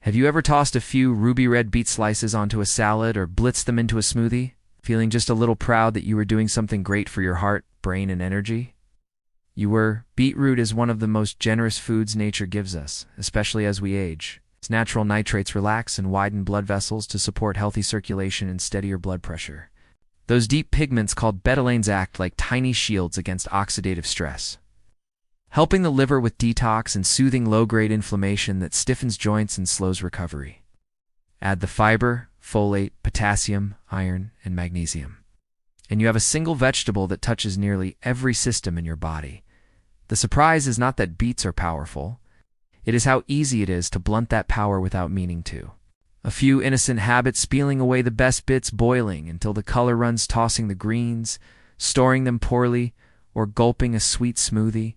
Have you ever tossed a few ruby red beet slices onto a salad or blitzed them into a smoothie, feeling just a little proud that you were doing something great for your heart, brain, and energy? You were. Beetroot is one of the most generous foods nature gives us, especially as we age. Its natural nitrates relax and widen blood vessels to support healthy circulation and steadier blood pressure. Those deep pigments called betalains act like tiny shields against oxidative stress, helping the liver with detox and soothing low-grade inflammation that stiffens joints and slows recovery. Add the fiber, folate, potassium, iron, and magnesium, and you have a single vegetable that touches nearly every system in your body. The surprise is not that beets are powerful. It is how easy it is to blunt that power without meaning to. A few innocent habits: peeling away the best bits, boiling until the color runs, tossing the greens, storing them poorly, or gulping a sweet smoothie.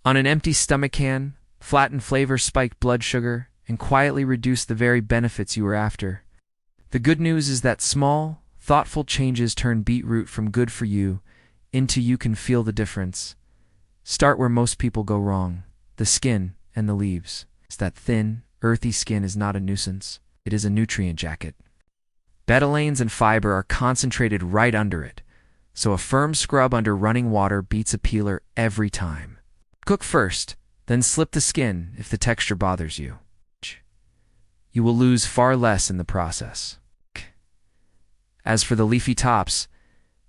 On an empty stomach can flatten flavor, spike blood sugar, and quietly reduce the very benefits you were after. The good news is that small, thoughtful changes turn beetroot from good for you into you can feel the difference. Start where most people go wrong: the skin and the leaves. It's that thin, earthy skin is not a nuisance. It is a nutrient jacket. Betalains and fiber are concentrated right under it, so a firm scrub under running water beats a peeler every time. Cook first, then slip the skin if the texture bothers you. You will lose far less in the process. As for the leafy tops,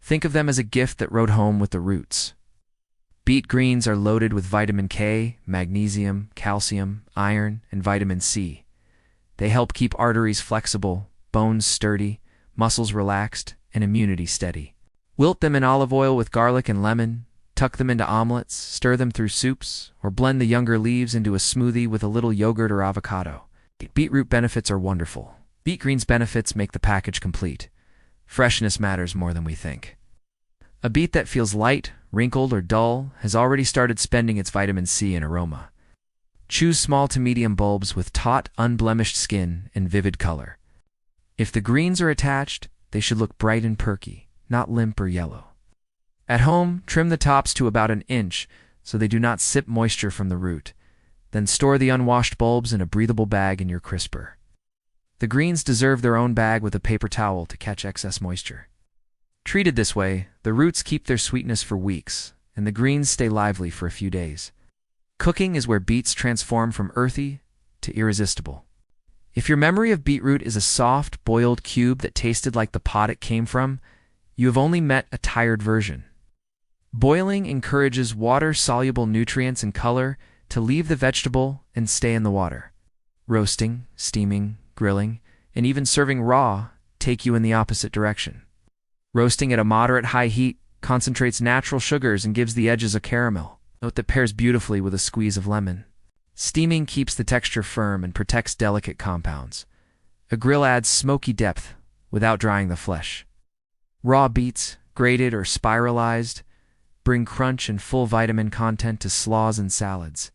think of them as a gift that rode home with the roots. Beet greens are loaded with vitamin K, magnesium, calcium, iron, and vitamin C. They help keep arteries flexible, bones sturdy, muscles relaxed, and immunity steady. Wilt them in olive oil with garlic and lemon, tuck them into omelets, stir them through soups, or blend the younger leaves into a smoothie with a little yogurt or avocado. Beetroot benefits are wonderful. Beet greens benefits make the package complete. Freshness matters more than we think. A beet that feels light, wrinkled, or dull has already started spending its vitamin C and aroma. Choose small to medium bulbs with taut, unblemished skin and vivid color. If the greens are attached, they should look bright and perky, not limp or yellow. At home, trim the tops to about an inch so they do not sip moisture from the root. Then store the unwashed bulbs in a breathable bag in your crisper. The greens deserve their own bag with a paper towel to catch excess moisture. Treated this way, the roots keep their sweetness for weeks, and the greens stay lively for a few days. Cooking is where beets transform from earthy to irresistible. If your memory of beetroot is a soft, boiled cube that tasted like the pot it came from, you have only met a tired version. Boiling encourages water-soluble nutrients and color to leave the vegetable and stay in the water. Roasting, steaming, grilling, and even serving raw take you in the opposite direction. Roasting at a moderate high heat concentrates natural sugars and gives the edges a caramel, note that pairs beautifully with a squeeze of lemon. Steaming keeps the texture firm and protects delicate compounds. A grill adds smoky depth without drying the flesh. Raw beets, grated or spiralized, bring crunch and full vitamin content to slaws and salads.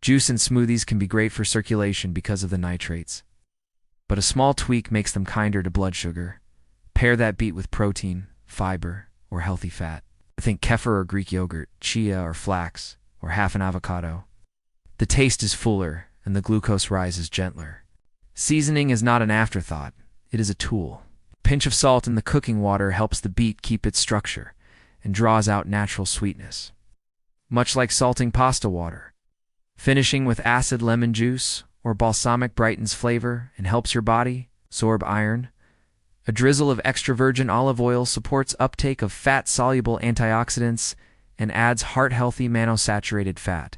Juice and smoothies can be great for circulation because of the nitrates, but a small tweak makes them kinder to blood sugar. Pair that beet with protein, fiber, or healthy fat. Think kefir or Greek yogurt, chia or flax, or half an avocado. The taste is fuller and the glucose rise is gentler. Seasoning is not an afterthought, it is a tool. A pinch of salt in the cooking water helps the beet keep its structure and draws out natural sweetness. Much like salting pasta water, finishing with acid lemon juice or balsamic brightens flavor and helps your body absorb iron. A drizzle of extra virgin olive oil supports uptake of fat-soluble antioxidants and adds heart-healthy monosaturated fat.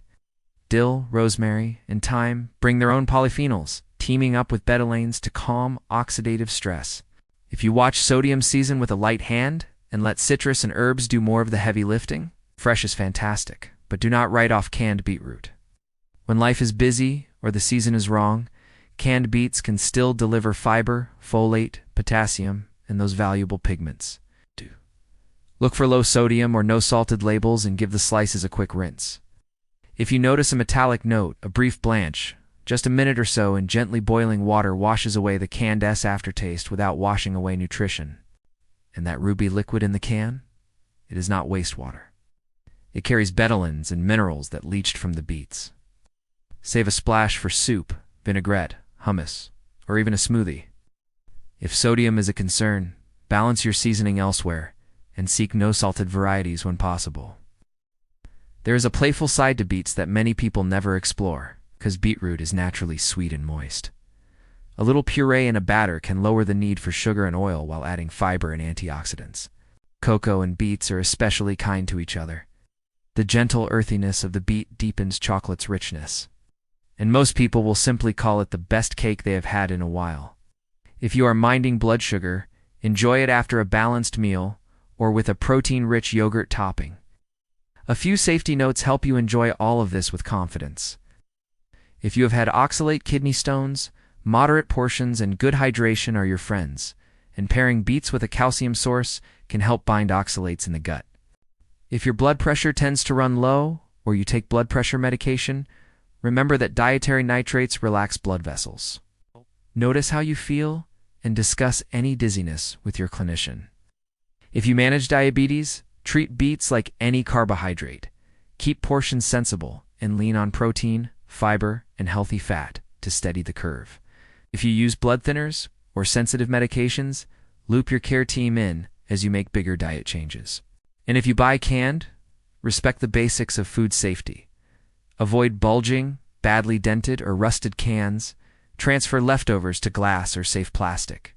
Dill, rosemary, and thyme bring their own polyphenols, teaming up with betalains to calm oxidative stress. If you watch sodium season with a light hand and let citrus and herbs do more of the heavy lifting, fresh is fantastic, but do not write off canned beetroot. When life is busy or the season is wrong, canned beets can still deliver fiber, folate, potassium, and those valuable pigments. Look for low sodium or no salted labels and give the slices a quick rinse. If you notice a metallic note, a brief blanch, just a minute or so in gently boiling water washes away the canned aftertaste without washing away nutrition. And that ruby liquid in the can? It is not wastewater. It carries betalains and minerals that leached from the beets. Save a splash for soup, vinaigrette, hummus, or even a smoothie. If sodium is a concern, balance your seasoning elsewhere and seek no-salted varieties when possible. There is a playful side to beets that many people never explore, because beetroot is naturally sweet and moist. A little puree in a batter can lower the need for sugar and oil while adding fiber and antioxidants. Cocoa and beets are especially kind to each other. The gentle earthiness of the beet deepens chocolate's richness. And most people will simply call it the best cake they have had in a while. If you are minding blood sugar, enjoy it after a balanced meal or with a protein-rich yogurt topping. A few safety notes help you enjoy all of this with confidence. If you have had oxalate kidney stones, moderate portions and good hydration are your friends, and pairing beets with a calcium source can help bind oxalates in the gut. If your blood pressure tends to run low, or you take blood pressure medication, remember that dietary nitrates relax blood vessels. Notice how you feel and discuss any dizziness with your clinician. If you manage diabetes, treat beets like any carbohydrate. Keep portions sensible and lean on protein, fiber, and healthy fat to steady the curve. If you use blood thinners or sensitive medications, loop your care team in as you make bigger diet changes. And if you buy canned, respect the basics of food safety. Avoid bulging, badly dented, or rusted cans. Transfer leftovers to glass or safe plastic.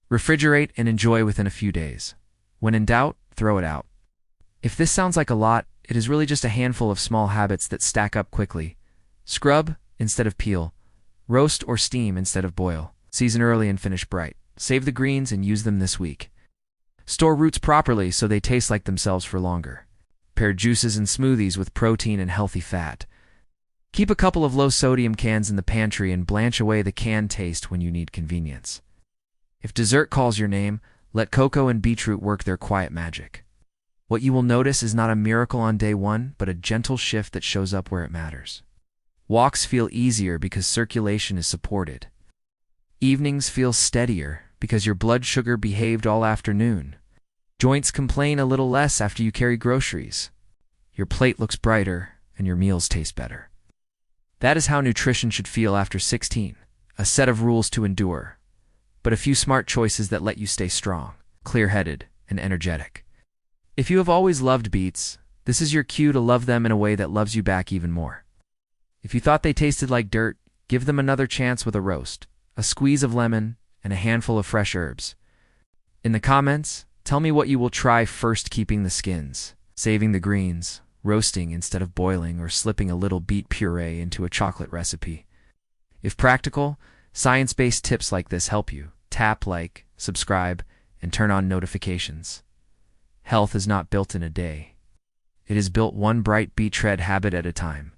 Refrigerate and enjoy within a few days. When in doubt, throw it out. If this sounds like a lot, it is really just a handful of small habits that stack up quickly. Scrub instead of peel. Roast or steam instead of boil. Season early and finish bright. Save the greens and use them this week. Store roots properly so they taste like themselves for longer. Pair juices and smoothies with protein and healthy fat. Keep a couple of low-sodium cans in the pantry and blanch away the canned taste when you need convenience. If dessert calls your name, let cocoa and beetroot work their quiet magic. What you will notice is not a miracle on day one, but a gentle shift that shows up where it matters. Walks feel easier because circulation is supported. Evenings feel steadier because your blood sugar behaved all afternoon. Joints complain a little less after you carry groceries. Your plate looks brighter and your meals taste better. That is how nutrition should feel after 16, a set of rules to endure, but a few smart choices that let you stay strong, clear-headed, and energetic. If you have always loved beets, this is your cue to love them in a way that loves you back even more. If you thought they tasted like dirt, give them another chance with a roast, a squeeze of lemon, and a handful of fresh herbs. In the comments, tell me what you will try first, keeping the skins, saving the greens, roasting instead of boiling, or slipping a little beet puree into a chocolate recipe. If practical, science-based tips like this help you, tap like, subscribe, and turn on notifications. Health is not built in a day. It is built one bright beet shred habit at a time.